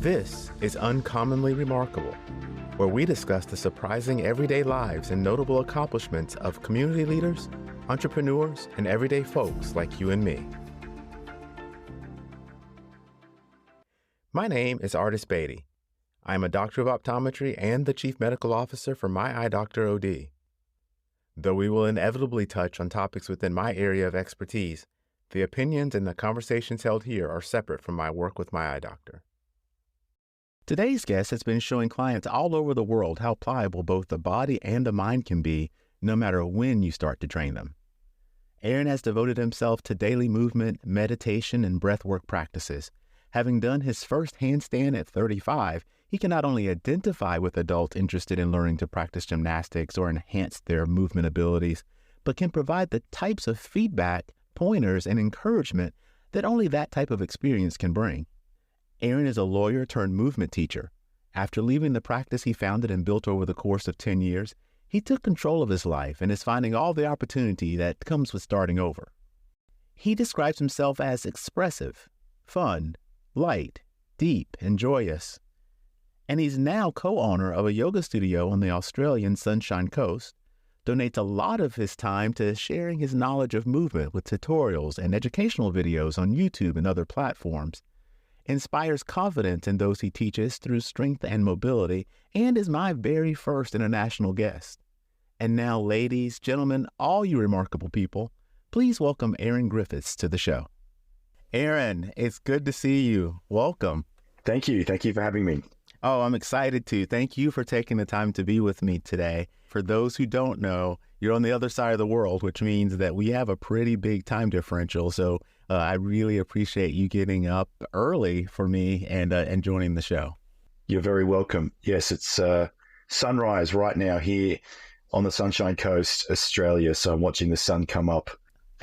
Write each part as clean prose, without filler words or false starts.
This is Uncommonly Remarkable, where we discuss the surprising everyday lives and notable accomplishments of community leaders, entrepreneurs, and everyday folks like you and me. My name is Artis Beatty. I am a doctor of optometry and the chief medical officer for My Eye Doctor OD. Though we will inevitably touch on topics within my area of expertise, the opinions and the conversations held here are separate from my work with My Eye Doctor. Today's guest has been showing clients all over the world how pliable both the body and the mind can be, no matter when you start to train them. Aaron has devoted himself to daily movement, meditation, and breathwork practices. Having done his first handstand at 35, he can not only identify with adults interested in learning to practice gymnastics or enhance their movement abilities, but can provide the types of feedback, pointers, and encouragement that only that type of experience can bring. Aaron is a lawyer turned movement teacher. After leaving the practice he founded and built over the course of 10 years, he took control of his life and is finding all the opportunity that comes with starting over. He describes himself as expressive, fun, light, deep, and joyous. And he's now co-owner of a yoga studio on the Australian Sunshine Coast, donates a lot of his time to sharing his knowledge of movement with tutorials and educational videos on YouTube and other platforms, inspires confidence in those he teaches through strength and mobility, and is my very first international guest. And now, ladies, gentlemen, all you remarkable people, please welcome Aaron Griffiths to the show. Aaron, it's good to see you. Welcome. Thank you. Thank you for having me. Oh, I'm excited to. Thank you for taking the time to be with me today. For those who don't know, you're on the other side of the world, which means that we have a pretty big time differential. So I really appreciate you getting up early for me and joining the show. You're very welcome. Yes, it's sunrise right now here on the Sunshine Coast, Australia. So I'm watching the sun come up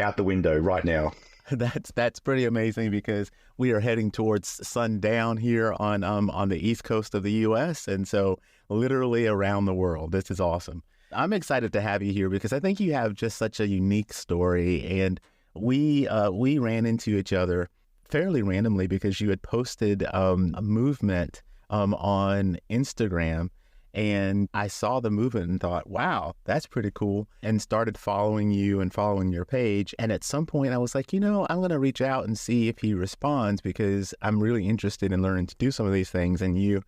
out the window right now. That's pretty amazing because we are heading towards sundown here on the east coast of the U.S. And so literally around the world. This is awesome. I'm excited to have you here because I think you have just such a unique story. And we ran into each other fairly randomly because you had posted a movement on Instagram. And I saw the movement and thought, wow, that's pretty cool, and started following you and following your page. And at some point I was like, I'm going to reach out and see if he responds because I'm really interested in learning to do some of these things. And you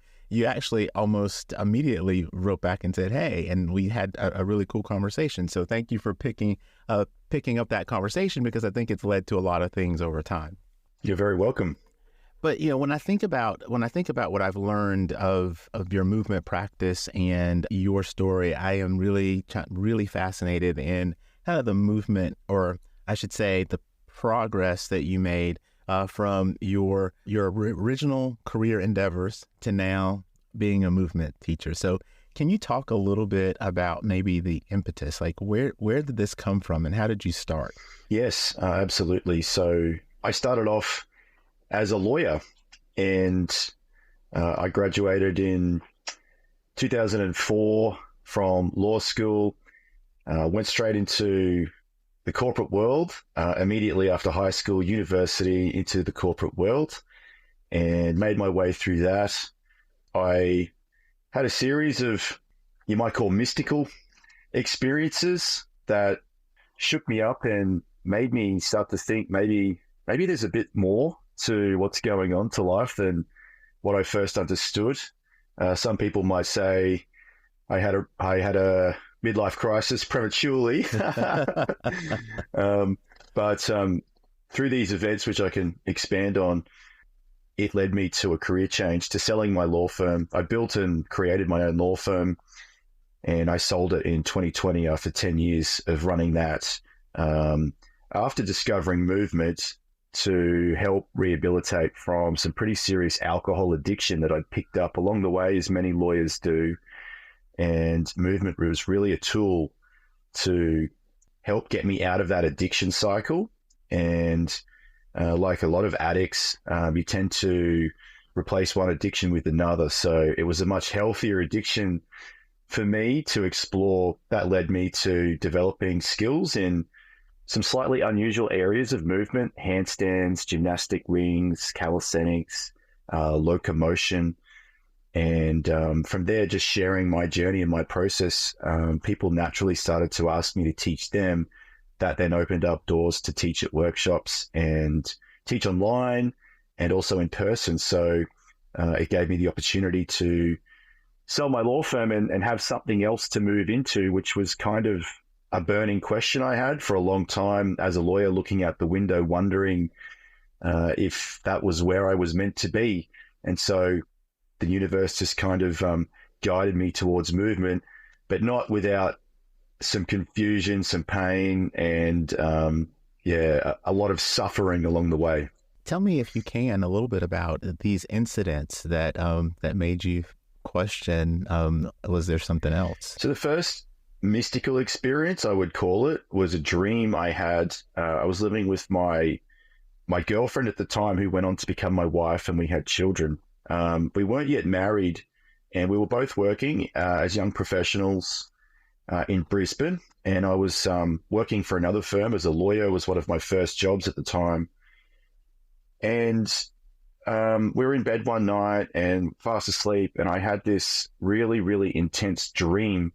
actually almost immediately wrote back and said, hey, and we had a really cool conversation. So thank you for picking up that conversation because I think it's led to a lot of things over time. You're very welcome. But when I think about what I've learned of your movement practice and your story, I am really fascinated in kind of the movement, or I should say, the progress that you made from your original career endeavors to now being a movement teacher. So, can you talk a little bit about maybe the impetus, like where did this come from, and how did you start? Yes, absolutely. So I started off as a lawyer, and I graduated in 2004 from law school, went straight into the corporate world, immediately after high school, university, into the corporate world, and made my way through that. I had a series of, you might call, mystical experiences that shook me up and made me start to think maybe there's a bit more to what's going on to life than what I first understood. Some people might say I had a midlife crisis prematurely, but through these events, which I can expand on, it led me to a career change, to selling my law firm. I built and created my own law firm, and I sold it in 2020 after 10 years of running that. After discovering movement to help rehabilitate from some pretty serious alcohol addiction that I'd picked up along the way, as many lawyers do. And movement was really a tool to help get me out of that addiction cycle. And like a lot of addicts, you tend to replace one addiction with another. So it was a much healthier addiction for me to explore. That led me to developing skills in some slightly unusual areas of movement: handstands, gymnastic rings, calisthenics, locomotion. And from there, just sharing my journey and my process, people naturally started to ask me to teach them. That then opened up doors to teach at workshops and teach online and also in person. So it gave me the opportunity to sell my law firm and have something else to move into, which was kind of a burning question I had for a long time as a lawyer, looking out the window, wondering if that was where I was meant to be. And so the universe just kind of guided me towards movement, but not without some confusion, some pain, and a lot of suffering along the way. Tell me, if you can, a little bit about these incidents that that made you question, was there something else? So the first mystical experience, I would call it, was a dream I had. I was living with my girlfriend at the time, who went on to become my wife, and we had children. We weren't yet married, and we were both working as young professionals in Brisbane. And I was working for another firm as a lawyer. It was one of my first jobs at the time. And we were in bed one night and fast asleep, and I had this really, really intense dream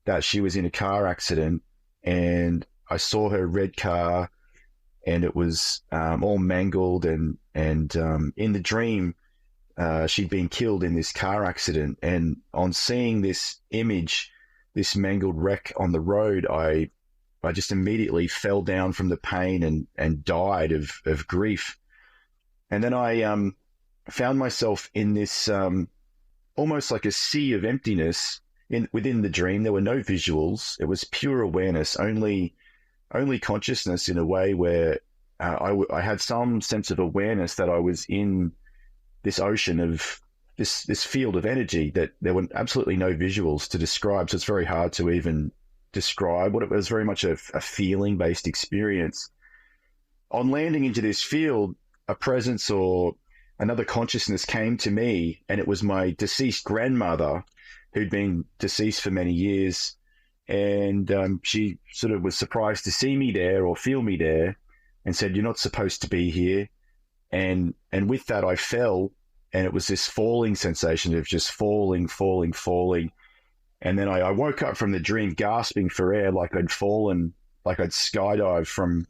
that she was in a car accident, and I saw her red car, and it was all mangled, and in the dream, she'd been killed in this car accident. And on seeing this image, this mangled wreck on the road, I just immediately fell down from the pain and died of grief. And then I found myself in this almost like a sea of emptiness within the dream. There were no visuals. It was pure awareness, only consciousness, in a way where I had some sense of awareness that I was in this ocean of this field of energy, that there were absolutely no visuals to describe. So it's very hard to even describe what it was. Very much a feeling-based experience. On landing into this field, a presence or another consciousness came to me, and it was my deceased grandmother, who'd been deceased for many years. And she sort of was surprised to see me there or feel me there, and said, "You're not supposed to be here." And with that, I fell, and it was this falling sensation of just falling. And then I woke up from the dream gasping for air, like I'd fallen, like I'd skydived from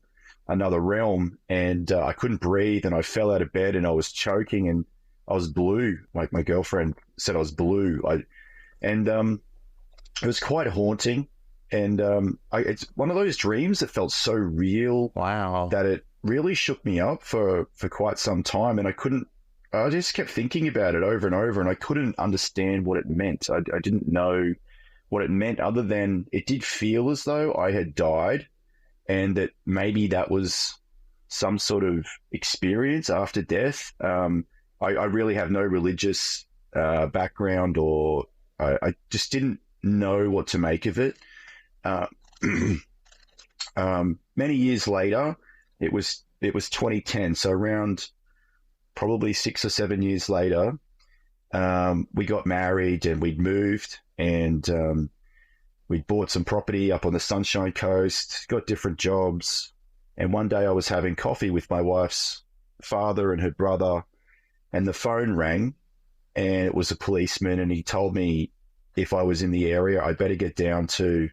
another realm, and I couldn't breathe, and I fell out of bed, and I was choking, and I was blue. Like my girlfriend said, I was blue. It was quite haunting, and it's one of those dreams that felt so real. Wow. That it really shook me up for quite some time, and I just kept thinking about it over and over, and I couldn't understand what it meant. I didn't know what it meant, other than it did feel as though I had died, and that maybe that was some sort of experience after death. I really have no religious background, or I just didn't know what to make of it. Many years later, it was 2010, so around probably 6 or 7 years later, we got married, and we'd moved, and we'd bought some property up on the Sunshine Coast, got different jobs. And one day I was having coffee with my wife's father and her brother, and the phone rang, and it was a policeman, and he told me if I was in the area, I'd better get down to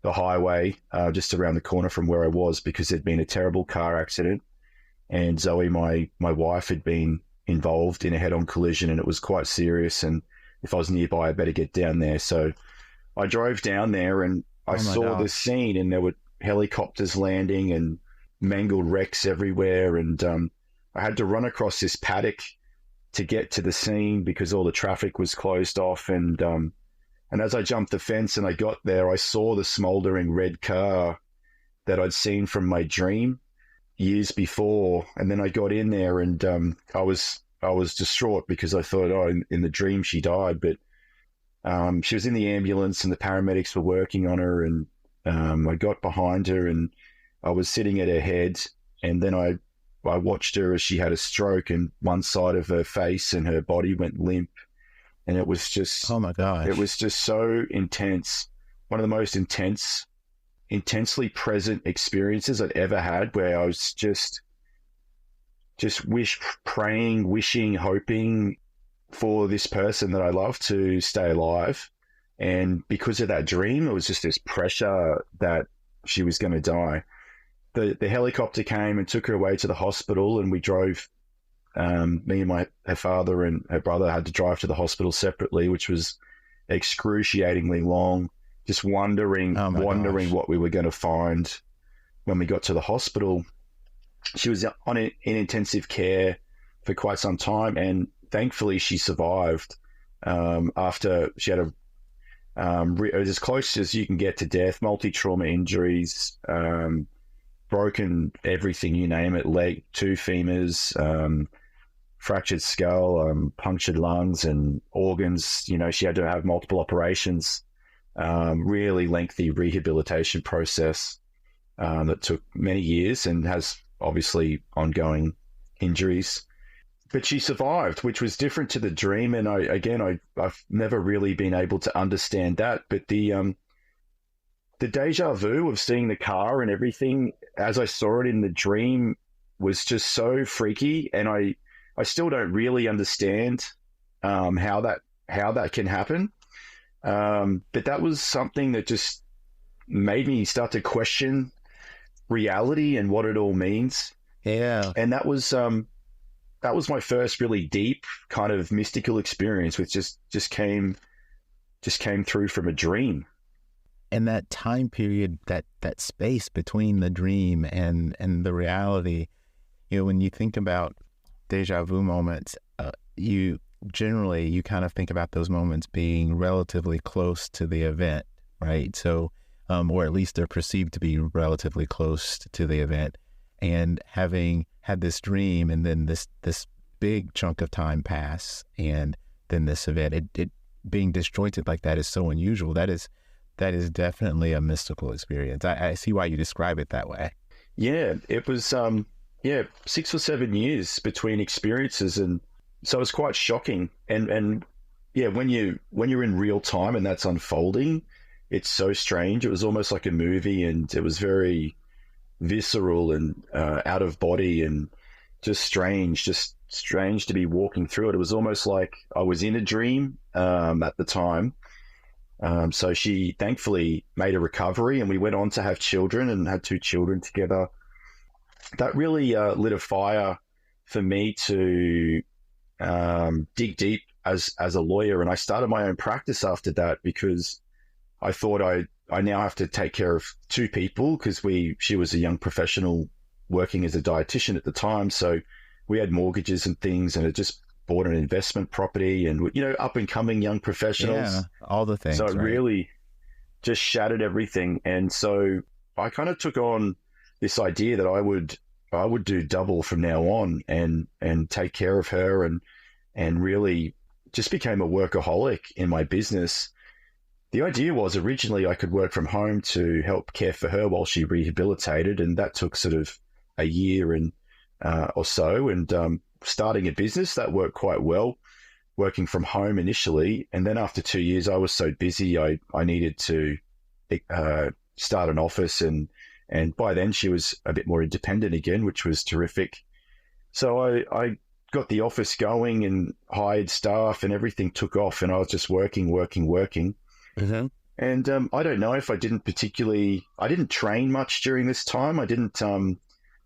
the highway just around the corner from where I was, because there'd been a terrible car accident, and Zoe, my wife, had been involved in a head-on collision, and it was quite serious, and if I was nearby, I better get down there. So I drove down there, and I saw this scene, and there were helicopters landing and mangled wrecks everywhere, and I had to run across this paddock to get to the scene because all the traffic was closed off, and as I jumped the fence and I got there, I saw the smouldering red car that I'd seen from my dream years before. And then I got in there, and I was distraught, because I thought, oh, in the dream she died, but she was in the ambulance, and the paramedics were working on her, and I got behind her, and I was sitting at her head, and then I watched her as she had a stroke, and one side of her face and her body went limp. And it was just, oh my gosh, it was just so intense. One of the most intensely present experiences I'd ever had, where I was just just praying, wishing, hoping for this person that I love to stay alive. And because of that dream, it was just this pressure that she was going to die. The helicopter came and took her away to the hospital, and we drove, me and her father and her brother had to drive to the hospital separately, which was excruciatingly long, just wondering what we were going to find when we got to the hospital. She was in intensive care for quite some time, and thankfully she survived after she had it was as close as you can get to death, multi-trauma injuries, broken everything, you name it, leg, 2 femurs, fractured skull, punctured lungs and organs. You know, she had to have multiple operations, really lengthy rehabilitation process that took many years and has obviously ongoing injuries. But she survived, which was different to the dream. And I've never really been able to understand that. But the deja vu of seeing the car and everything as I saw it in the dream was just so freaky. And I still don't really understand how that can happen. But that was something that just made me start to question reality and what it all means. Yeah. And that was my first really deep kind of mystical experience, which just came through from a dream. And that time period, that space between the dream and the reality, you know, when you think about deja vu moments, you kind of think about those moments being relatively close to the event, right? So, or at least they're perceived to be relatively close to the event. And having had this dream and then this big chunk of time pass and then this event, it being disjointed like that is so unusual. That is definitely a mystical experience. I see why you describe it that way. Yeah, it was 6 or 7 years between experiences, and so it was quite shocking. And yeah, when you're in real time and that's unfolding, it's so strange. It was almost like a movie, and it was very visceral and out of body and just strange to be walking through it. It was almost like I was in a dream at the time. So she thankfully made a recovery, and we went on to have children and had 2 children together. That really lit a fire for me to dig deep as a lawyer. And I started my own practice after that, because I thought I now have to take care of 2 people, because she was a young professional working as a dietitian at the time. So we had mortgages and things, and it just bought an investment property and, you know, up and coming young professionals. Yeah, all the things. So it really just shattered everything. And so I kind of took on this idea that I would do double from now on and take care of her and really just became a workaholic in my business. The idea was originally I could work from home to help care for her while she rehabilitated, and that took sort of a year or so. And starting a business, that worked quite well, working from home initially. And then after 2 years, I was so busy, I needed to start an office. And by then she was a bit more independent again, which was terrific. So I got the office going and hired staff, and everything took off, and I was just working. Mm-hmm. And I don't know if I didn't train much during this time. I didn't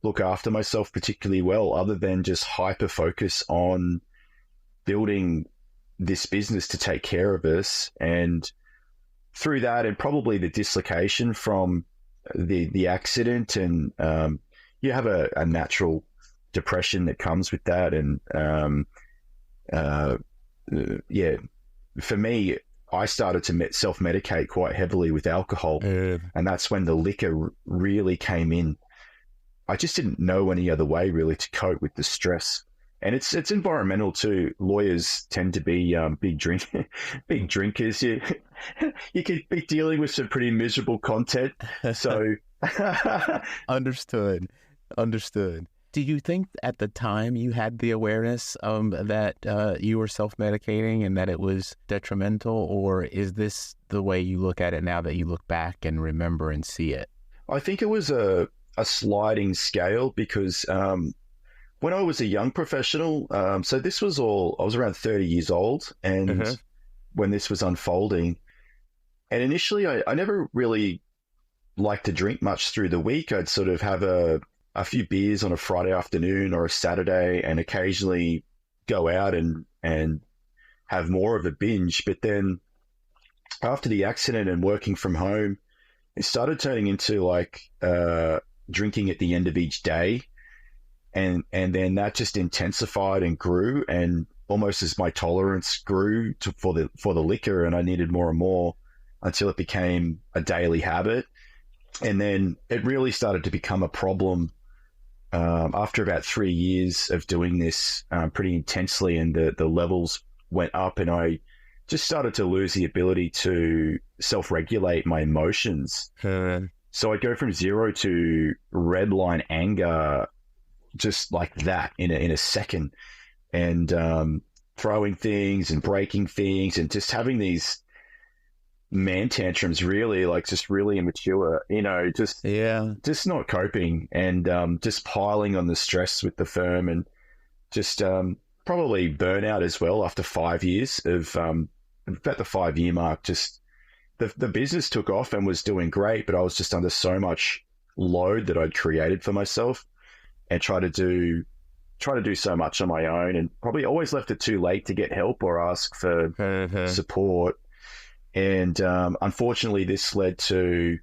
look after myself particularly well, other than just hyper focus on building this business to take care of us. And through that, and probably the dislocation from the accident, and you have a natural depression that comes with that. And for me, I started to self-medicate quite heavily with alcohol, and that's when the liquor really came in. I just didn't know any other way really to cope with the stress. And it's environmental too. Lawyers tend to be big drinkers. You could be dealing with some pretty miserable content. So Understood. Do you think at the time you had the awareness that you were self-medicating and that it was detrimental, or is this the way you look at it now that you look back and remember and see it? I think it was a sliding scale, because when I was a young professional, so this was all, I was around 30 years old, and when this was unfolding, and initially I never really liked to drink much through the week. I'd sort of have a few beers on a Friday afternoon or a Saturday, and occasionally go out and have more of a binge. But then after the accident and working from home, it started turning into like drinking at the end of each day. And then that just intensified and grew, and almost as my tolerance grew for the liquor, and I needed more and more until it became a daily habit. And then it really started to become a problem after about 3 years of doing this pretty intensely, and the levels went up, and I just started to lose the ability to self-regulate my emotions. So I'd go from 0 to red line anger just like that in a second, and throwing things and breaking things and just having these man tantrums, really, like just really immature, just not coping, and just piling on the stress with the firm, and just probably burnout as well after 5 years of about the 5-year mark. Just the business took off and was doing great, but I was just under so much load that I'd created for myself, and try to do so much on my own, and probably always left it too late to get help or ask for support. And unfortunately, this led to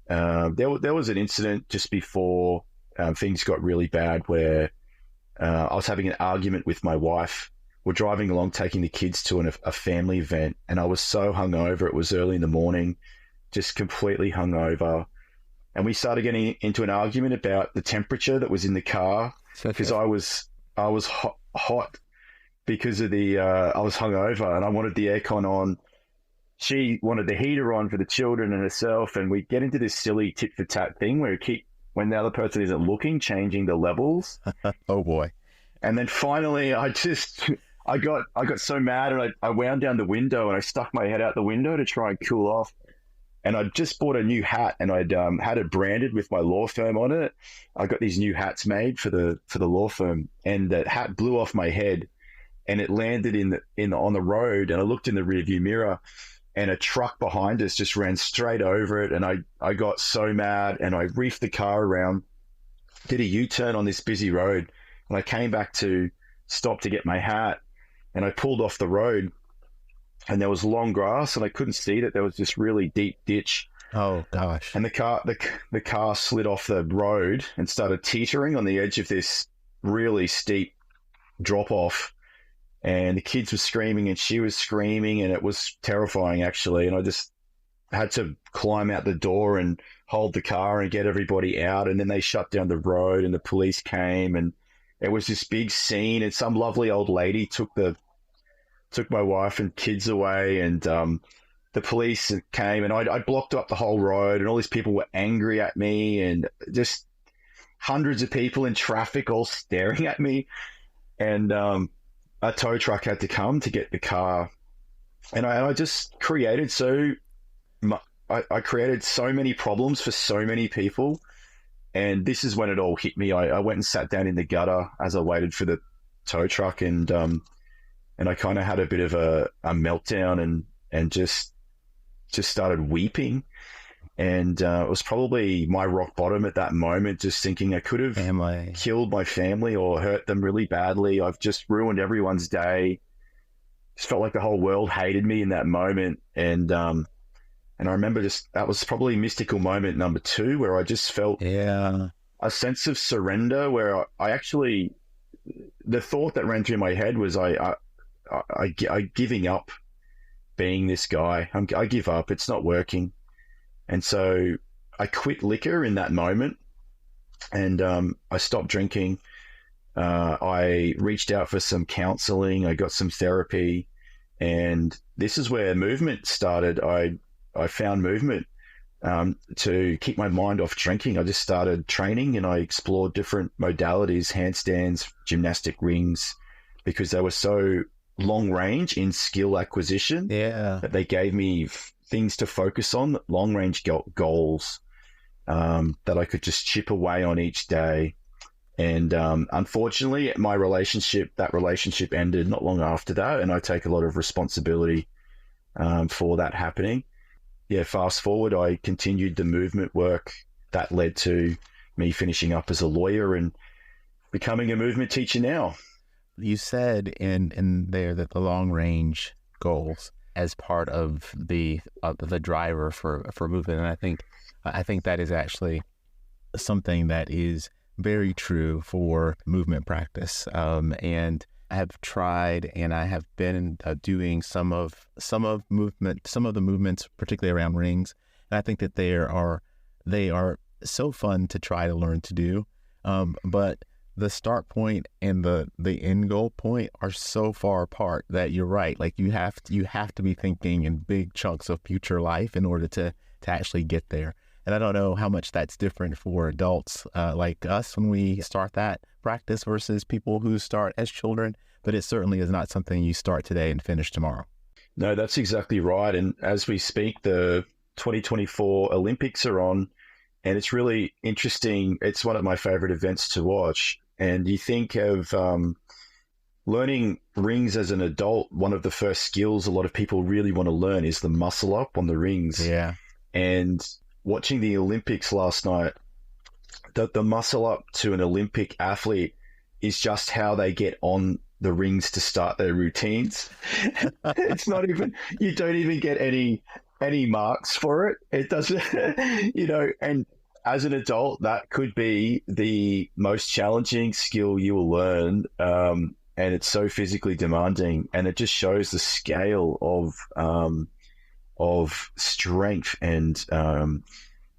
there was an incident just before things got really bad, where I was having an argument with my wife. We're driving along, taking the kids to a family event, and I was so hungover. It was early in the morning, just completely hungover. And we started getting into an argument about the temperature that was in the car, because I was hot because of I was hungover, and I wanted the aircon on. She wanted the heater on for the children and herself, and we get into this silly tit for tat thing where we keep, when the other person isn't looking, changing the levels. Oh boy! And then finally, I got so mad, and I wound down the window, and I stuck my head out the window to try and cool off. And I just bought a new hat, and I'd had it branded with my law firm on it. I got these new hats made for the law firm, and that hat blew off my head, and it landed on the road. And I looked in the rearview mirror, and a truck behind us just ran straight over it. And I got so mad, and I reefed the car around, did a U-turn on this busy road, and I came back to stop to get my hat, and I pulled off the road. And there was long grass, and I couldn't see that there was this really deep ditch. Oh gosh! And the car slid off the road and started teetering on the edge of this really steep drop off. And the kids were screaming, and she was screaming, and it was terrifying, actually. And I just had to climb out the door and hold the car and get everybody out. And then they shut down the road, and the police came, and it was this big scene. And some lovely old lady took my wife and kids away, and the police came, and I blocked up the whole road, and all these people were angry at me, and just hundreds of people in traffic all staring at me. And a tow truck had to come to get the car, and I just created I created so many problems for so many people. And this is when it all hit me. I went and sat down in the gutter as I waited for the tow truck, and I kind of had a bit of a meltdown, and just started weeping. And it was probably my rock bottom at that moment, just thinking I could have killed my family or hurt them really badly. I've just ruined everyone's day. Just felt like the whole world hated me in that moment. And I remember that was probably mystical moment number 2, where I just felt a sense of surrender, where I actually, the thought that ran through my head was I giving up being this guy. I give up. It's not working. And so I quit liquor in that moment, and I stopped drinking. I reached out for some counseling. I got some therapy, and this is where movement started. I found movement to keep my mind off drinking. I just started training, and I explored different modalities, handstands, gymnastic rings, because they were so long range in skill acquisition that they gave me things to focus on, long range goals that I could just chip away on each day. And unfortunately, that relationship ended not long after that, and I take a lot of responsibility for that happening. Yeah, fast forward, I continued the movement work that led to me finishing up as a lawyer and becoming a movement teacher now. You said in there that the long range goals as part of the driver for movement, and I think that is actually something that is very true for movement practice. And I have tried, and I have been doing some of the movements, particularly around rings. And I think that they are so fun to try to learn to do. But the start point and the end goal point are so far apart that you're right. Like you have to be thinking in big chunks of future life in order to actually get there. And I don't know how much that's different for adults like us when we start that practice versus people who start as children, but it certainly is not something you start today and finish tomorrow. No, that's exactly right. And as we speak, the 2024 Olympics are on, and it's really interesting. It's one of my favorite events to watch. And you think of learning rings as an adult, one of the first skills a lot of people really want to learn is the muscle up on the rings. Yeah. And watching the Olympics last night, the muscle up to an Olympic athlete is just how they get on the rings to start their routines. It's not even, you don't even get any marks for it. It doesn't, and as an adult, that could be the most challenging skill you will learn. And it's so physically demanding, and it just shows the scale of strength and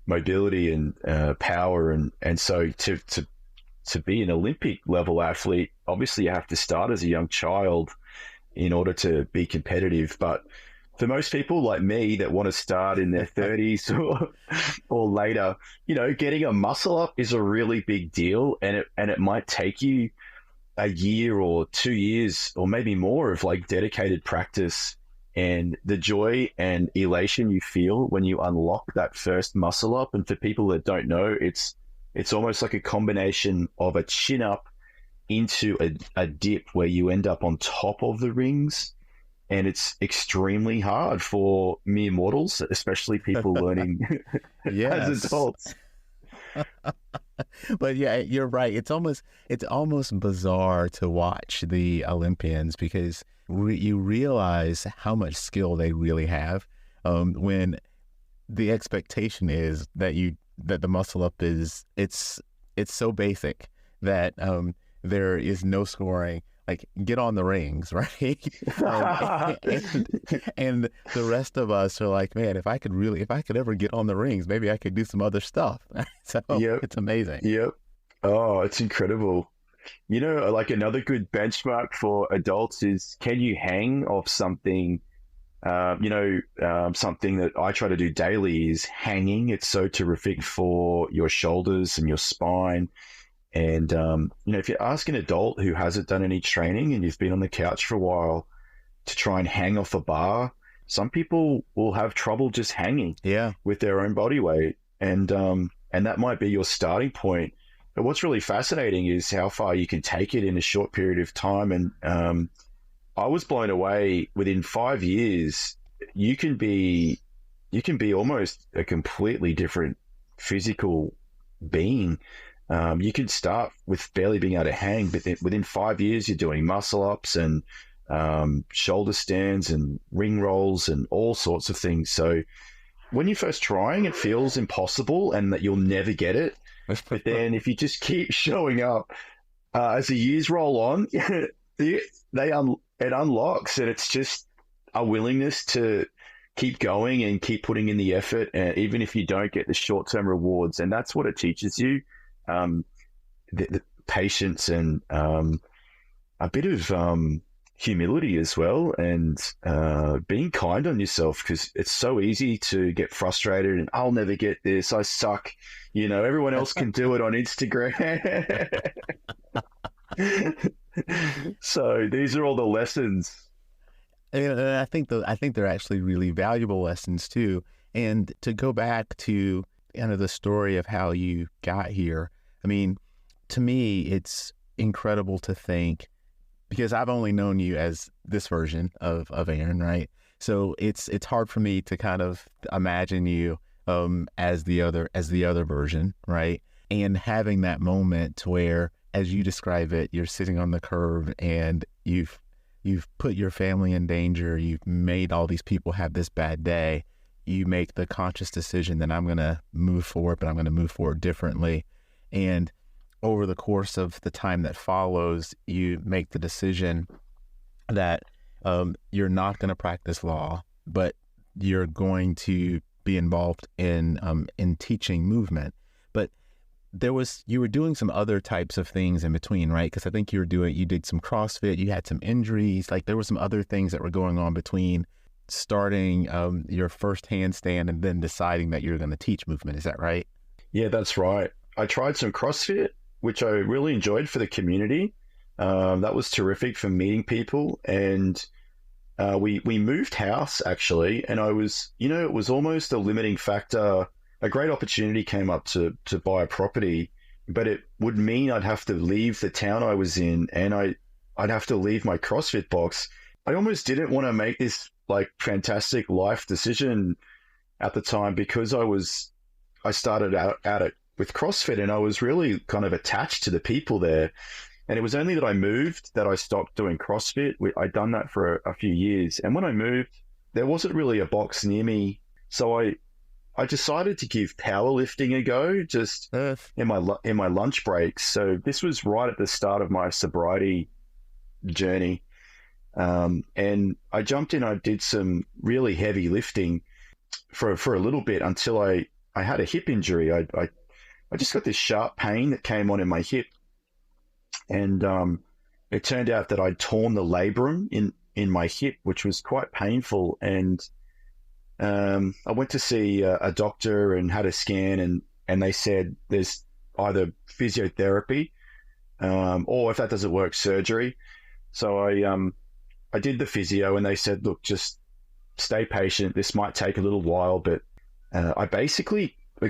mobility and power. And so to be an Olympic level athlete, obviously you have to start as a young child in order to be competitive. But for most people like me that want to start in their 30s or later, getting a muscle up is a really big deal, and it might take you a year or 2 years or maybe more of like dedicated practice. And the joy and elation you feel when you unlock that first muscle up. And for people that don't know, it's almost like a combination of a chin up into a dip where you end up on top of the rings. And it's extremely hard for mere mortals, especially people learning as adults. But yeah, you're right. It's almost bizarre to watch the Olympians because you realize how much skill they really have when the expectation is that the muscle up is it's so basic that there is no scoring. Like, get on the rings, right? And the rest of us are like, man, if I could ever get on the rings, maybe I could do some other stuff. So It's amazing. Yep. Oh, it's incredible. Like another good benchmark for adults is, can you hang off something? Something that I try to do daily is hanging. It's so terrific for your shoulders and your spine. And, if you ask an adult who hasn't done any training and you've been on the couch for a while to try and hang off a bar, some people will have trouble just hanging with their own body weight. And that might be your starting point. But what's really fascinating is how far you can take it in a short period of time. And I was blown away. Within 5 years, you can be almost a completely different physical being. You can start with barely being able to hang, but within 5 years, you're doing muscle ups and shoulder stands and ring rolls and all sorts of things. So when you're first trying, it feels impossible and that you'll never get it. But then if you just keep showing up, as the years roll on, it unlocks, and it's just a willingness to keep going and keep putting in the effort, even if you don't get the short-term rewards. And that's what it teaches you. The patience and a bit of humility as well, and being kind on yourself, because it's so easy to get frustrated and I'll never get this, I suck, everyone else can do it on Instagram. So these are all the lessons. And I think they're actually really valuable lessons too. And to go back to kind of the story of how you got here, I mean, to me, it's incredible to think, because I've only known you as this version of Aaron, right? So it's hard for me to kind of imagine you as the other version, right? And having that moment where, as you describe it, you're sitting on the curb and you've put your family in danger, you've made all these people have this bad day, you make the conscious decision that I'm going to move forward, but I'm going to move forward differently. And over the course of the time that follows, you make the decision that you're not going to practice law, but you're going to be involved in teaching movement. But you were doing some other types of things in between, right? Because I think you did some CrossFit, you had some injuries, like there were some other things that were going on between starting your first handstand and then deciding that you're going to teach movement. Is that right? Yeah, that's right. I tried some CrossFit, which I really enjoyed for the community. That was terrific for meeting people. And we moved house, actually. And it was almost a limiting factor. A great opportunity came up to buy a property, but it would mean I'd have to leave the town I was in, and I'd have to leave my CrossFit box. I almost didn't want to make this like fantastic life decision at the time, because I started out at it with CrossFit, and I was really kind of attached to the people there. And it was only that I moved that I stopped doing CrossFit. I'd done that for a few years. And when I moved, there wasn't really a box near me. So I decided to give powerlifting a go, just in my lunch breaks. So this was right at the start of my sobriety journey. And I jumped in, I did some really heavy lifting for a little bit until I had a hip injury. I just got this sharp pain that came on in my hip. And it turned out that I'd torn the labrum in my hip, which was quite painful. And I went to see a doctor and had a scan, and they said there's either physiotherapy or, if that doesn't work, surgery. So I did the physio, and they said, look, just stay patient. This might take a little while, but I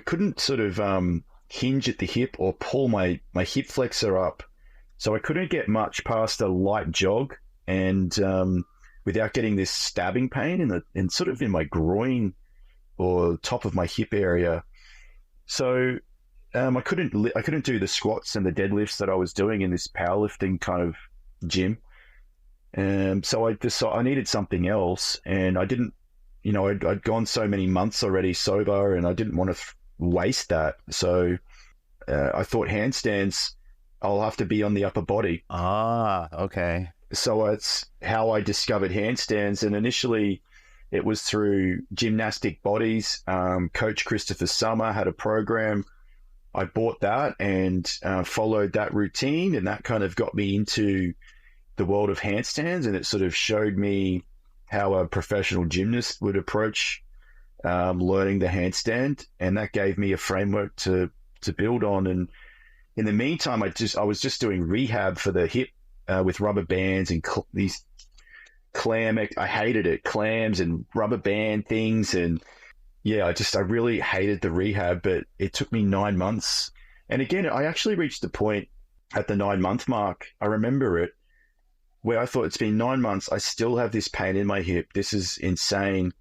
couldn't sort of hinge at the hip or pull my hip flexor up. So I couldn't get much past a light jog, and without getting this stabbing pain in sort of in my groin or top of my hip area. So I couldn't do the squats and the deadlifts that I was doing in this powerlifting kind of gym. So I decided I needed something else, and I didn't, I'd gone so many months already sober, and I didn't want to waste that. So I thought handstands, I'll have to be on the upper body. Ah, okay. So it's how I discovered handstands. And initially it was through Gymnastic Bodies. Coach Christopher Summer had a program. I bought that and followed that routine, and that kind of got me into the world of handstands, and it sort of showed me how a professional gymnast would approach learning the handstand, and that gave me a framework to build on. And in the meantime, I was just doing rehab for the hip with rubber bands and these I hated it, clams and rubber band things. And yeah, I really hated the rehab, but it took me 9 months. And again, I actually reached the point at the 9-month mark, I remember it, where I thought, it's been 9 months, I still have this pain in my hip. This is insane.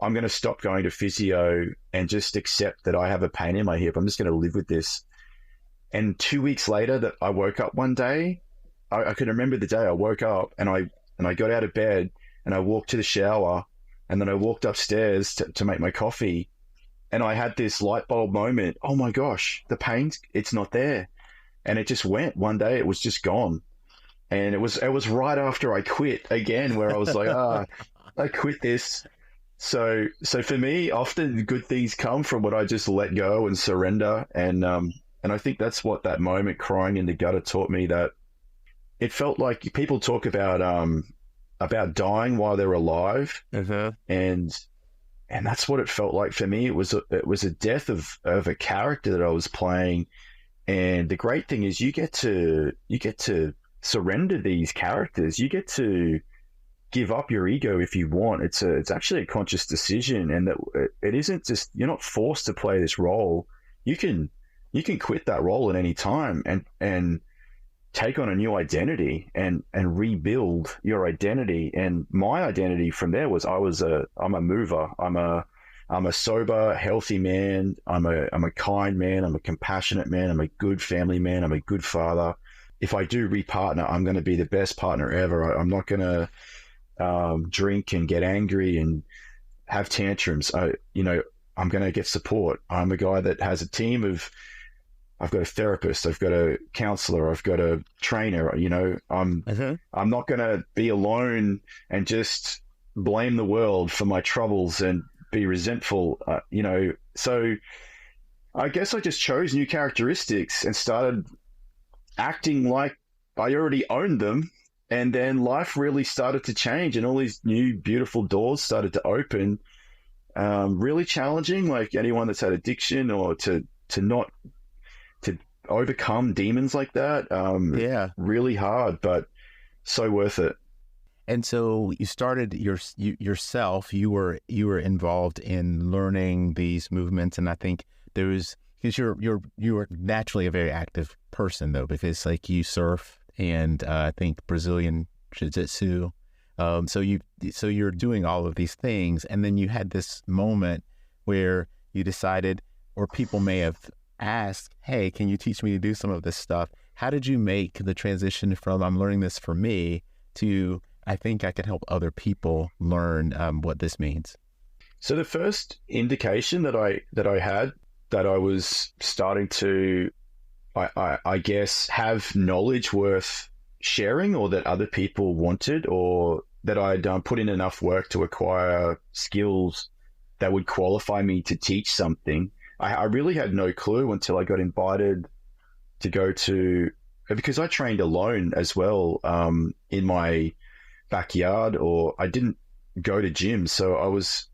I'm going to stop going to physio and just accept that I have a pain in my hip. I'm just going to live with this. And 2 weeks later, that I woke up one day, I can remember the day I woke up, and I got out of bed, and I walked to the shower, and then I walked upstairs to make my coffee, and I had this light bulb moment. Oh my gosh, the pain, it's not there. And it just went. One day it was just gone. And it was right after I quit again, where I was like, I quit this. So for me, often good things come from what I just let go and surrender. And I think that's what that moment crying in the gutter taught me, that it felt like people talk about dying while they're alive. Uh-huh. And that's what it felt like for me. It was a death of a character that I was playing. And the great thing is you get to surrender these characters. You get to give up your ego if you want. It's actually a conscious decision, and that it isn't just, you're not forced to play this role. You can you can quit that role at any time and take on a new identity and rebuild your identity. And my identity from there was I'm a mover. I'm a sober, healthy man. I'm a kind man. I'm a compassionate man. I'm a good family man. I'm a good father. If I do re-partner, I'm going to be the best partner ever. I'm not going to drink and get angry and have tantrums. I'm going to get support. I'm a guy that has a team of, I've got a therapist, I've got a counselor, I've got a trainer. I'm not going to be alone and just blame the world for my troubles and be resentful. So I guess I just chose new characteristics and started acting like I already owned them. And then life really started to change, and all these new beautiful doors started to open. Really challenging, like anyone that's had addiction or to overcome demons like that. Really hard, but so worth it. And so you started yourself. You were involved in learning these movements, and I think there was, because you were naturally a very active person though, because like you surf and I think Brazilian jiu-jitsu. So you're doing all of these things, and then you had this moment where you decided, or people may have asked, hey, can you teach me to do some of this stuff? How did you make the transition from I'm learning this for me to I think I can help other people learn what this means? So the first indication that I had that I was starting to, I guess, have knowledge worth sharing, or that other people wanted, or that I'd put in enough work to acquire skills that would qualify me to teach something. I really had no clue until I got invited to go to, because I trained alone as well in my backyard, or I didn't go to gym. So I was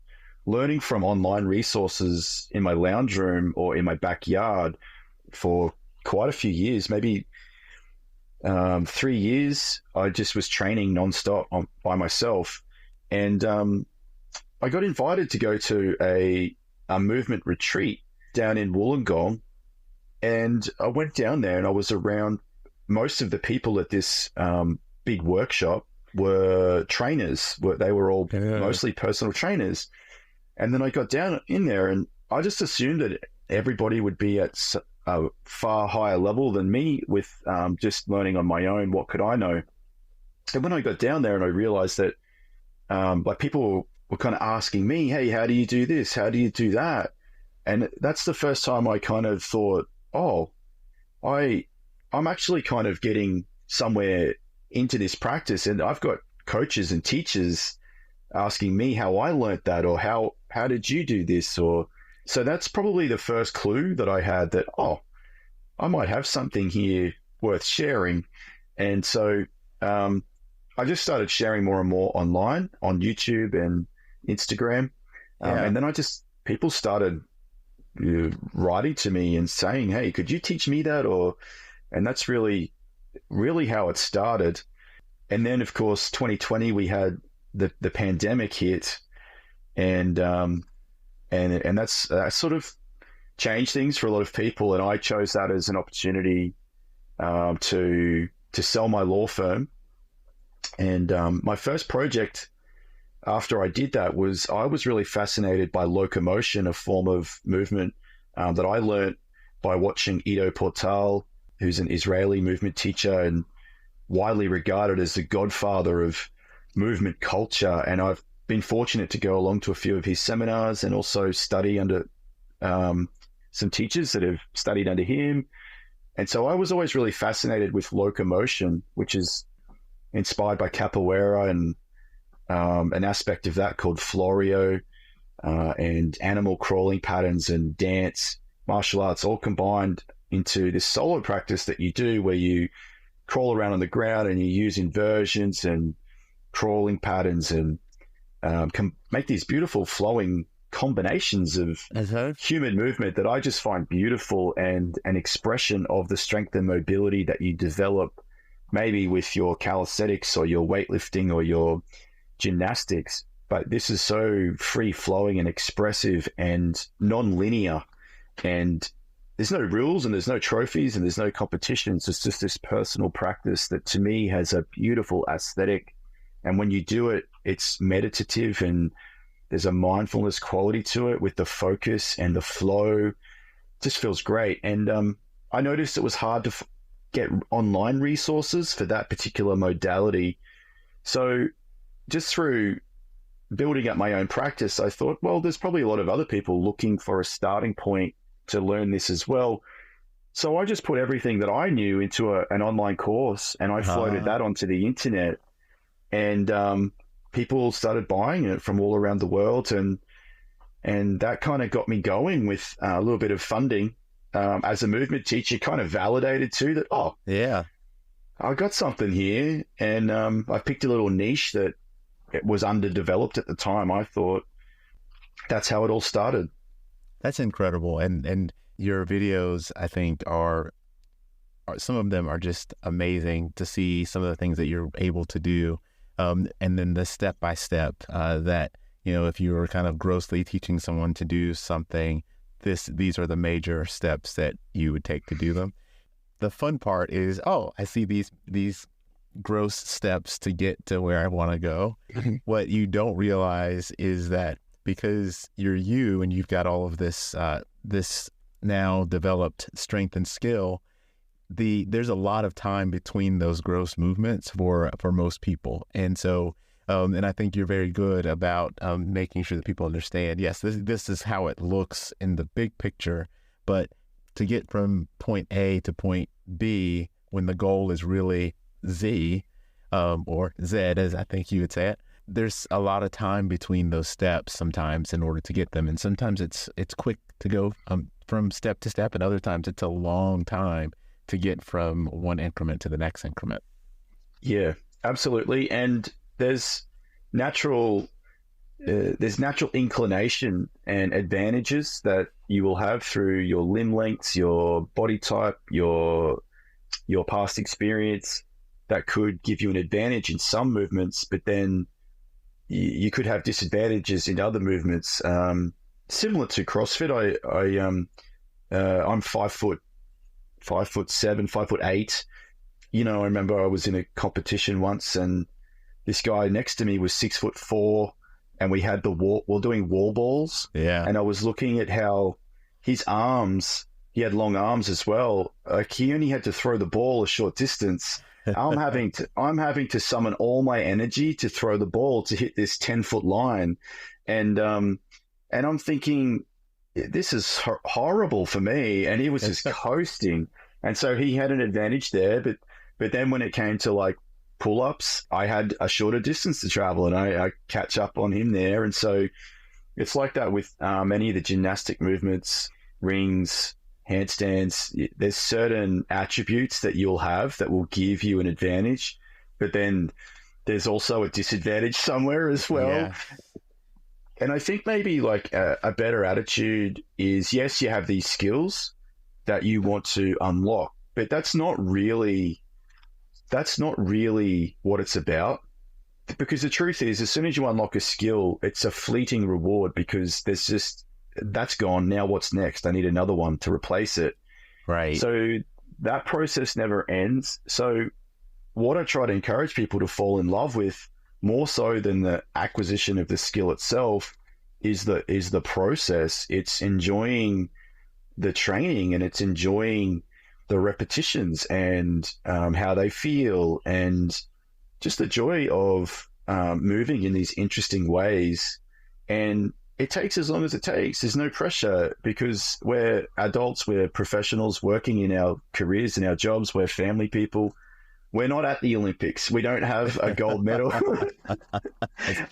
learning from online resources in my lounge room or in my backyard for quite a few years, maybe 3 years. I just was training nonstop by myself. And I got invited to go to a movement retreat down in Wollongong. And I went down there and I was around most of the people at this big workshop were trainers. They were all mostly personal trainers. And then I got down in there and I just assumed that everybody would be at a far higher level than me with just learning on my own. What could I know? And when I got down there and I realized that like people were kind of asking me, hey, how do you do this? How do you do that? And that's the first time I kind of thought, oh, I'm actually kind of getting somewhere into this practice, and I've got coaches and teachers asking me how I learned that, or how did you do this? Or so that's probably the first clue that I had that, oh, I might have something here worth sharing. And so I just started sharing more and more online on YouTube and Instagram. And then people started writing to me and saying, hey, could you teach me that? And that's really, really how it started. And then, of course, 2020, we had the pandemic hit, and that's sort of changed things for a lot of people. And I chose that as an opportunity to sell my law firm. And my first project after I did that was, I was really fascinated by locomotion, a form of movement that I learned by watching Ido Portal, who's an Israeli movement teacher and widely regarded as the godfather of movement culture. And I've been fortunate to go along to a few of his seminars and also study under some teachers that have studied under him. And so I was always really fascinated with locomotion, which is inspired by capoeira and an aspect of that called florio, and animal crawling patterns and dance, martial arts, all combined into this solo practice that you do, where you crawl around on the ground and you use inversions and crawling patterns and can make these beautiful flowing combinations of human movement that I just find beautiful, and an expression of the strength and mobility that you develop maybe with your calisthenics or your weightlifting or your gymnastics. But this is so free flowing and expressive and non-linear, and there's no rules and there's no trophies and there's no competitions. It's just this personal practice that to me has a beautiful aesthetic. And when you do it, it's meditative and there's a mindfulness quality to it with the focus and the flow. It just feels great. And I noticed it was hard to get online resources for that particular modality. So just through building up my own practice, I thought, well, there's probably a lot of other people looking for a starting point to learn this as well. So I just put everything that I knew into an online course, and I floated that onto the internet, and people started buying it from all around the world, and that kind of got me going with a little bit of funding. As a movement teacher, kind of validated too that, oh, yeah, I got something here, and I picked a little niche that it was underdeveloped at the time. I thought that's how it all started. That's incredible. And your videos, I think, are some of them are just amazing to see some of the things that you're able to do. And then the step-by-step that, you know, if you were kind of grossly teaching someone to do something, these are the major steps that you would take to do them. The fun part is, oh, I see these gross steps to get to where I want to go. What you don't realize is that because you're you and you've got all of this now developed strength and skill, there's a lot of time between those gross movements for most people. And so and I think you're very good about making sure that people understand, yes, this is how it looks in the big picture, but to get from point A to point B when the goal is really Z, or Z as I think you would say it, there's a lot of time between those steps sometimes in order to get them. And sometimes it's quick to go from step to step, and other times it's a long time to get from one increment to the next increment. Yeah, absolutely. And there's natural inclination and advantages that you will have through your limb lengths, your body type, your past experience that could give you an advantage in some movements, but then you could have disadvantages in other movements. Similar to CrossFit, I'm 5'7", 5'8". You know, I remember I was in a competition once, and this guy next to me was 6'4", and we had we're doing wall balls. Yeah. And I was looking at how his arms, he had long arms as well. Like, he only had to throw the ball a short distance. I'm having to summon all my energy to throw the ball to hit this 10-foot line. And I'm thinking, this is horrible for me. And he was just coasting. And so he had an advantage there. But then when it came to like pull-ups, I had a shorter distance to travel, and I catch up on him there. And so it's like that with many of the gymnastic movements, rings, handstands. There's certain attributes that you'll have that will give you an advantage, but then there's also a disadvantage somewhere as well. Yeah. And I think maybe like a better attitude is, yes, you have these skills that you want to unlock, but that's not really what it's about. Because the truth is, as soon as you unlock a skill, it's a fleeting reward, because that's gone. Now what's next? I need another one to replace it. Right. So that process never ends. So what I try to encourage people to fall in love with, more so than the acquisition of the skill itself, is the process. It's enjoying the training, and it's enjoying the repetitions and how they feel, and just the joy of moving in these interesting ways. And it takes as long as it takes. There's no pressure, because we're adults, we're professionals working in our careers, in our jobs, we're family people. We're not at the Olympics. We don't have a gold medal.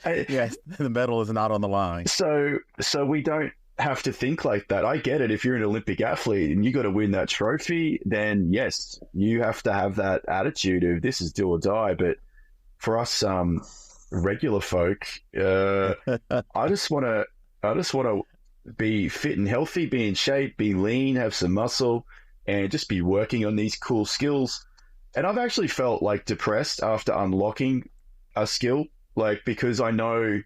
Yes, the medal is not on the line. So we don't have to think like that. I get it. If you're an Olympic athlete and you got to win that trophy, then yes, you have to have that attitude of this is do or die. But for us, regular folk, I just want to be fit and healthy, be in shape, be lean, have some muscle, and just be working on these cool skills. And I've actually felt like depressed after unlocking a skill, like, because I know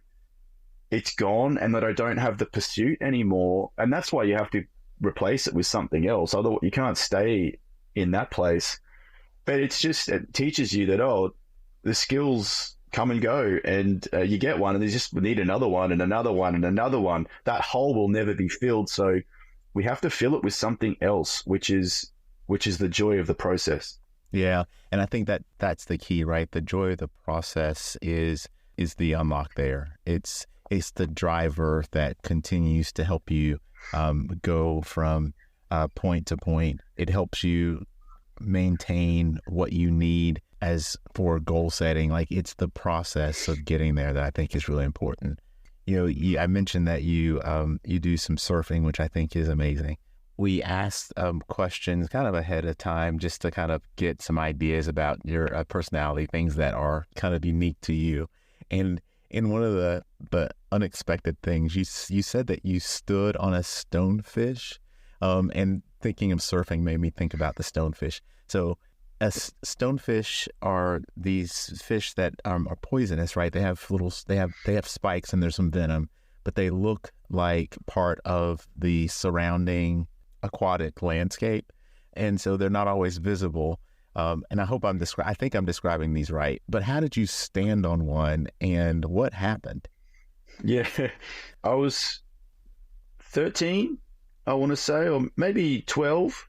it's gone and that I don't have the pursuit anymore. And that's why you have to replace it with something else. Otherwise, you can't stay in that place. But it teaches you that, the skills come and go, and you get one and you just need another one and another one and another one. That hole will never be filled. So we have to fill it with something else, which is the joy of the process. Yeah. And I think that's the key, right? The joy of the process is the unlock there. It's the driver that continues to help you go from point to point. It helps you maintain what you need as for goal setting. Like, it's the process of getting there that I think is really important. I mentioned that you do some surfing, which I think is amazing. We asked questions kind of ahead of time just to kind of get some ideas about your personality, things that are kind of unique to you. And in one of the unexpected things, you said that you stood on a stonefish, and thinking of surfing made me think about the stonefish. So stonefish are these fish that are poisonous, right? They have spikes and there's some venom, but they look like part of the surrounding aquatic landscape, and so they're not always visible. And I hope I think I'm describing these right. But how did you stand on one, and what happened? Yeah, I was 13, I want to say, or maybe 12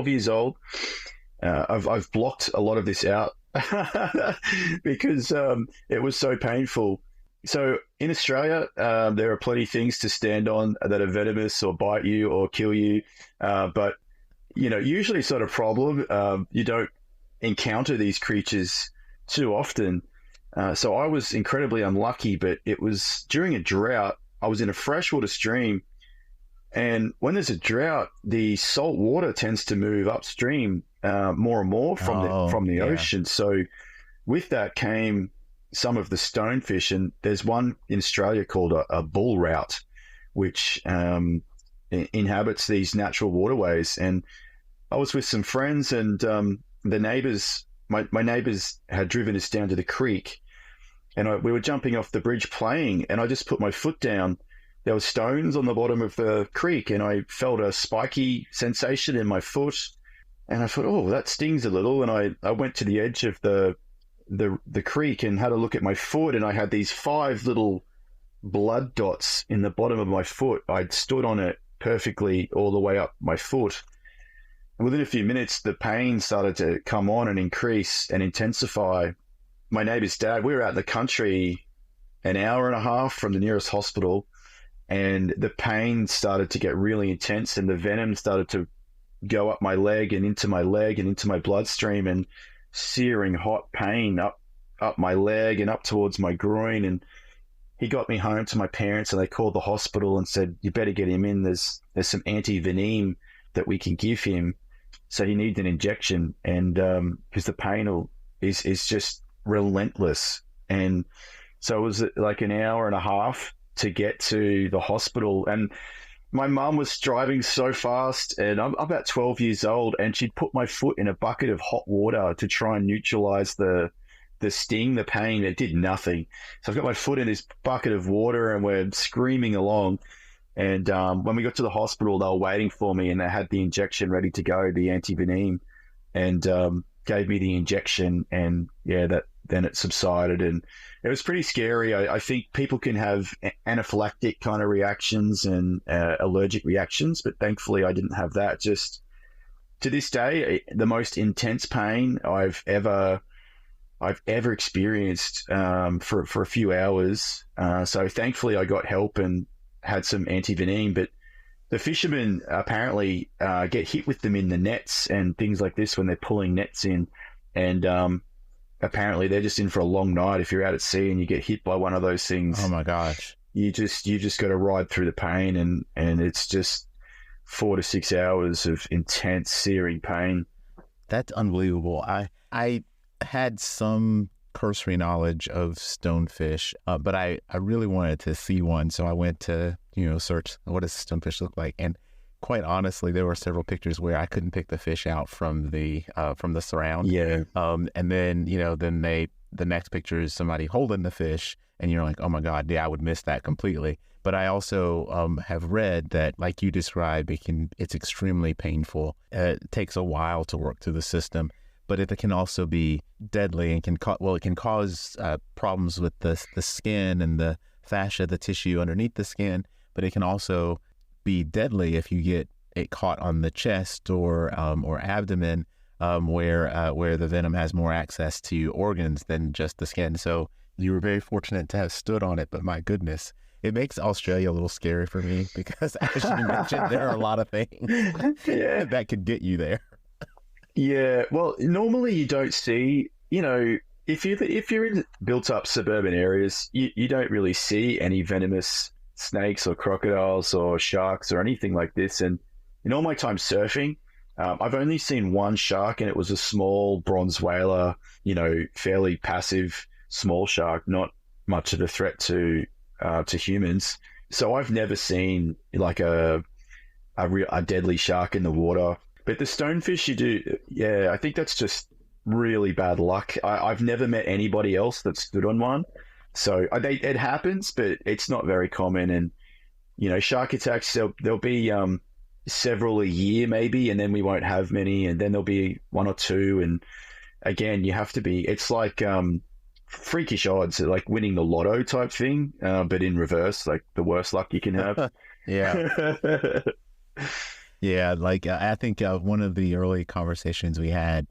years old. I've blocked a lot of this out because it was so painful. So in Australia, there are plenty of things to stand on that are venomous or bite you or kill you. But, usually it's not a problem. You don't encounter these creatures too often. So I was incredibly unlucky, but it was during a drought. I was in a freshwater stream. And when there's a drought, the salt water tends to move upstream more and more from the ocean. So with that came some of the stonefish, and there's one in Australia called a bull rout, which inhabits these natural waterways. And I was with some friends, and the neighbors, my neighbors had driven us down to the creek, and we were jumping off the bridge playing, and I just put my foot down. There were stones on the bottom of the creek, and I felt a spiky sensation in my foot. And I thought, oh, that stings a little. And I went to the edge of the creek and had a look at my foot, and I had these 5 little blood dots in the bottom of my foot. I'd stood on it perfectly all the way up my foot. And within a few minutes, the pain started to come on and increase and intensify. My neighbor's dad, we were out in the country an hour and a half from the nearest hospital, and the pain started to get really intense, and the venom started to go up my leg and into my bloodstream, and searing hot pain up my leg and up towards my groin. And he got me home to my parents, and they called the hospital and said, you better get him in. There's some anti-venom that we can give him. So he needs an injection, and because the pain is just relentless. And so it was like an hour and a half to get to the hospital. And my mum was driving so fast, and I'm about 12 years old, and she'd put my foot in a bucket of hot water to try and neutralize the sting, the pain. It did nothing. So I've got my foot in this bucket of water, and we're screaming along. And when we got to the hospital, they were waiting for me, and they had the injection ready to go, the anti-venom, and gave me the injection. And then it subsided, and it was pretty scary. I think people can have anaphylactic kind of reactions and allergic reactions, but thankfully I didn't have that. Just to this day, the most intense pain I've ever experienced for a few hours. So thankfully I got help and had some anti-venom, but the fishermen apparently get hit with them in the nets and things like this when they're pulling nets in, and apparently they're just in for a long night. If you're out at sea and you get hit by one of those things, oh my gosh, you just got to ride through the pain, and it's just 4 to 6 hours of intense searing pain. That's unbelievable. I had some cursory knowledge of stonefish, but I really wanted to see one, so I went to search what does stonefish look like, and quite honestly, there were several pictures where I couldn't pick the fish out from the surround. Yeah. And then the next picture is somebody holding the fish, and you're like, oh my God, yeah, I would miss that completely. But I also have read that, like you described, it's extremely painful. It takes a while to work through the system, but it can also be deadly and it can cause problems with the skin and the fascia, the tissue underneath the skin. But it can also be deadly if you get it caught on the chest or abdomen, where the venom has more access to organs than just the skin. So you were very fortunate to have stood on it, but my goodness, it makes Australia a little scary for me because, as you mentioned, there are a lot of things that could get you there. Yeah, well, normally you don't see, if you're in built-up suburban areas, you don't really see any venomous snakes or crocodiles or sharks or anything like this. And in all my time surfing, I've only seen one shark, and it was a small bronze whaler, fairly passive small shark, not much of a threat to humans. So I've never seen like a deadly shark in the water. But the stonefish, you do, yeah, I think that's just really bad luck. I've never met anybody else that stood on one. So it happens, but it's not very common. And, shark attacks, there'll be several a year maybe, and then we won't have many, and then there'll be one or two. And again, you have to be, it's like freakish odds, like winning the lotto type thing, but in reverse, like the worst luck you can have. Yeah. Yeah, like I think one of the early conversations we had,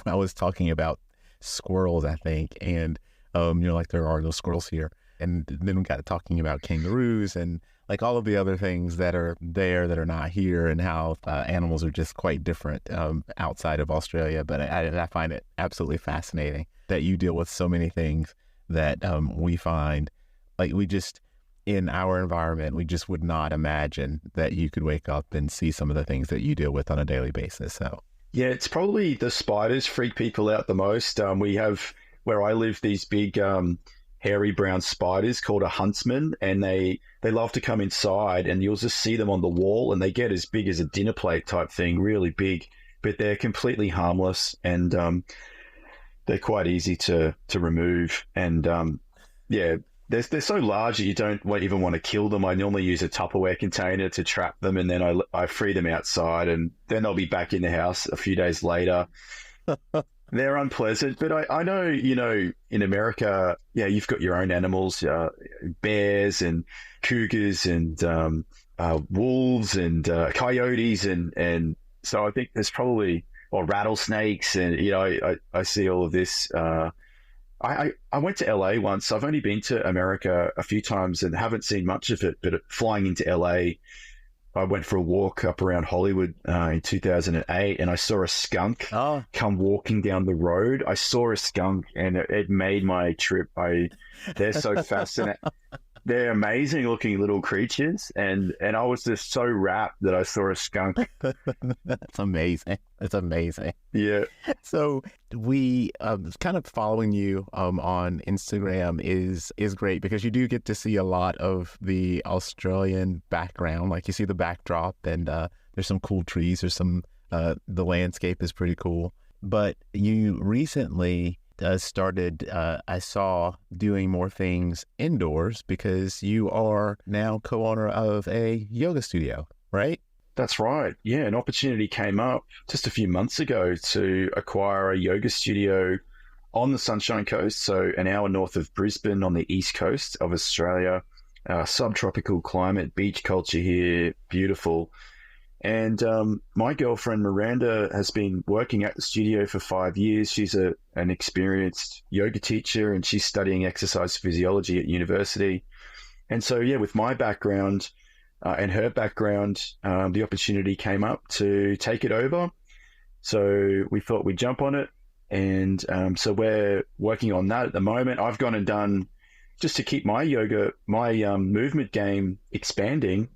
I was talking about squirrels, I think, and like there are those squirrels here, and then we got talking about kangaroos and like all of the other things that are there that are not here, and how animals are just quite different outside of Australia. But I find it absolutely fascinating that you deal with so many things that we find, like in our environment, we just would not imagine that you could wake up and see some of the things that you deal with on a daily basis. So yeah, it's probably the spiders freak people out the most. We have, where I live, these big hairy brown spiders called a huntsman, and they love to come inside, and you'll just see them on the wall, and they get as big as a dinner plate type thing, really big, but they're completely harmless, and they're quite easy to remove. And yeah, they're so large that you don't even want to kill them. I normally use a Tupperware container to trap them, and then I free them outside, and then they'll be back in the house a few days later. They're unpleasant, but I know, in America, yeah, you've got your own animals, bears and cougars and wolves and coyotes, and so I think there's probably, or rattlesnakes, and I see all of this. I went to LA once. I've only been to America a few times and haven't seen much of it, but flying into LA, I went for a walk up around Hollywood in 2008, and I saw a skunk come walking down the road. I saw a skunk, and it made my trip. They're so fascinating. They're amazing looking little creatures, and I was just so rapt that I saw a skunk. That's amazing. It's amazing. Yeah. So we kind of following you on Instagram is great, because you do get to see a lot of the Australian background. Like you see the backdrop, and there's some cool trees. There's some the landscape is pretty cool. But you recently started, I saw, doing more things indoors, because you are now co-owner of a yoga studio, right? That's right. Yeah, an opportunity came up just a few months ago to acquire a yoga studio on the Sunshine Coast, so an hour north of Brisbane on the east coast of Australia. Subtropical climate, beach culture here, beautiful. And my girlfriend Miranda has been working at the studio for 5 years. She's an experienced yoga teacher, and she's studying exercise physiology at university. And so, yeah, with my background and her background, the opportunity came up to take it over. So we thought we'd jump on it. And so we're working on that at the moment. I've gone and done, just to keep my movement game expanding,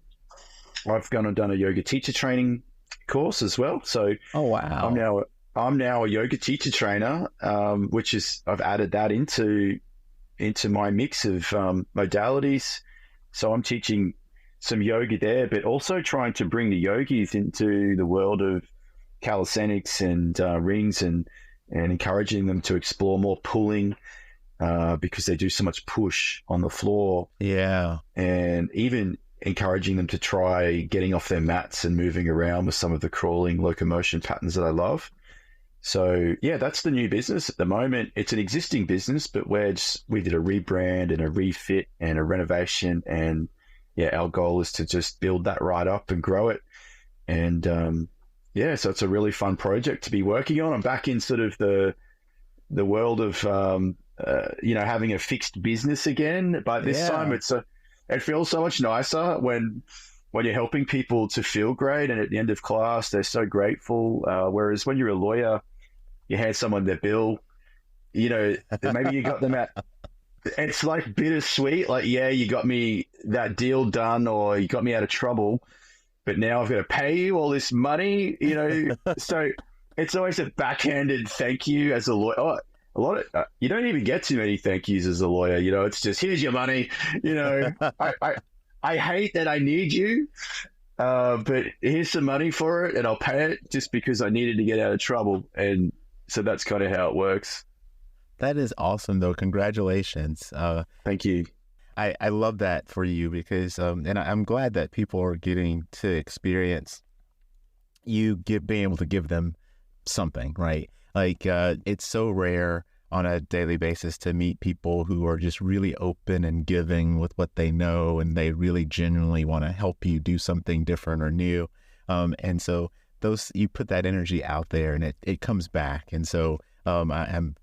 I've gone and done a yoga teacher training course as well. So oh wow, I'm now a yoga teacher trainer, which is, I've added that into my mix of modalities. So I'm teaching some yoga there, but also trying to bring the yogis into the world of calisthenics and rings, and encouraging them to explore more pulling, because they do so much push on the floor. Yeah. And even encouraging them to try getting off their mats and moving around with some of the crawling locomotion patterns that I love. So yeah, that's the new business at the moment. It's an existing business, but we did a rebrand and a refit and a renovation. And yeah, our goal is to just build that right up and grow it. And yeah, so it's a really fun project to be working on. I'm back in sort of the world of having a fixed business again. But this time it feels so much nicer when you're helping people to feel great, and at the end of class they're so grateful. Whereas when you're a lawyer, you hand someone their bill, maybe you got them at. It's like bittersweet. Like, yeah, you got me that deal done, or you got me out of trouble, but now I've got to pay you all this money. So it's always a backhanded thank you as a lawyer. Oh, a lot of you don't even get too many thank yous as a lawyer. It's just, here's your money. I hate that I need you, but here's some money for it, and I'll pay it just because I needed to get out of trouble. And so that's kind of how it works. That is awesome, though. Congratulations. Thank you. I love that for you because, and I'm glad that people are getting to experience being able to give them something, right? Like, it's so rare on a daily basis to meet people who are just really open and giving with what they know, and they really genuinely want to help you do something different or new. And so you put that energy out there, and it comes back. And so I'm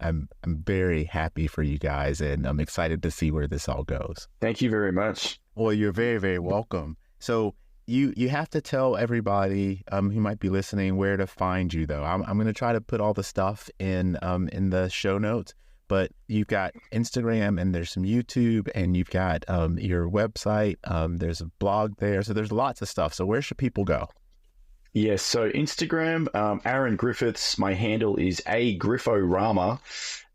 very happy for you guys, and I'm excited to see where this all goes. Thank you very much. Well, you're very, very welcome. So you have to tell everybody who might be listening where to find you, though. I'm going to try to put all the stuff in the show notes, but you've got Instagram, and there's some YouTube, and you've got your website. There's a blog there. So there's lots of stuff. So where should people go? Yes, so Instagram, Aaron Griffiths. My handle is agrifforama,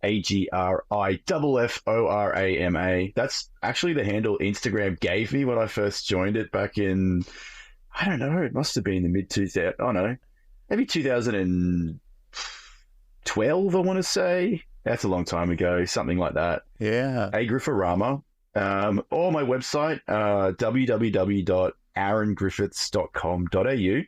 AGRIFFORAMA. That's actually the handle Instagram gave me when I first joined it back in, I don't know, it must have been the mid-2000s. Oh no, maybe 2012, I want to say. That's a long time ago, something like that. Yeah. Agrifforama. Or my website, www.aarongriffiths.com.au.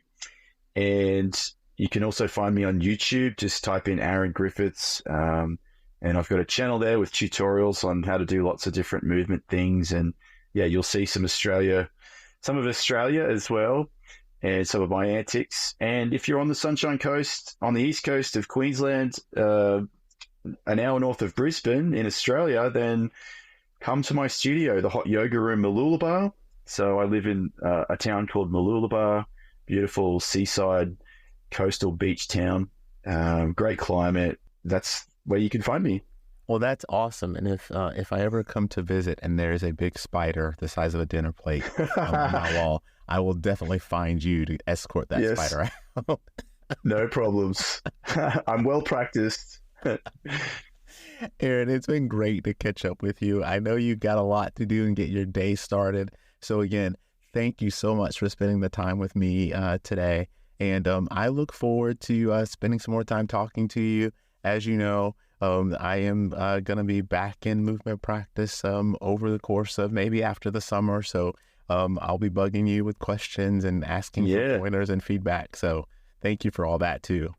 And you can also find me on YouTube. Just type in Aaron Griffiths. And I've got a channel there with tutorials on how to do lots of different movement things. And yeah, you'll see some of Australia as well, and some of my antics. And if you're on the Sunshine Coast, on the east coast of Queensland, an hour north of Brisbane in Australia, then come to my studio, the Hot Yoga Room Mooloolaba. So I live in a town called Mooloolaba. Beautiful seaside coastal beach town, great climate. That's where you can find me. Well, that's awesome. And if I ever come to visit and there's a big spider the size of a dinner plate on my wall, I will definitely find you to escort that spider out. No problems. I'm well practiced. Aaron, it's been great to catch up with you. I know you got a lot to do and get your day started. So again, thank you so much for spending the time with me today. And I look forward to spending some more time talking to you. As you know, I am going to be back in movement practice over the course of maybe after the summer. So I'll be bugging you with questions and asking for pointers and feedback. So thank you for all that too.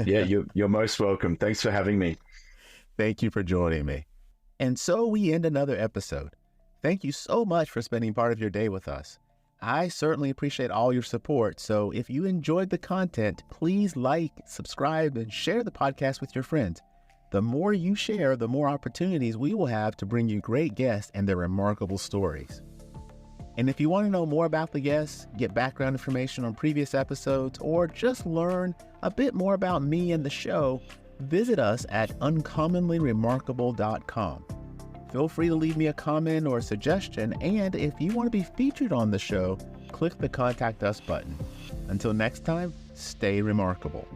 Yeah, you're most welcome. Thanks for having me. Thank you for joining me. And so we end another episode. Thank you so much for spending part of your day with us. I certainly appreciate all your support. So if you enjoyed the content, please like, subscribe, and share the podcast with your friends. The more you share, the more opportunities we will have to bring you great guests and their remarkable stories. And if you want to know more about the guests, get background information on previous episodes, or just learn a bit more about me and the show, visit us at uncommonlyremarkable.com. Feel free to leave me a comment or a suggestion, and if you want to be featured on the show, click the Contact Us button. Until next time, stay remarkable.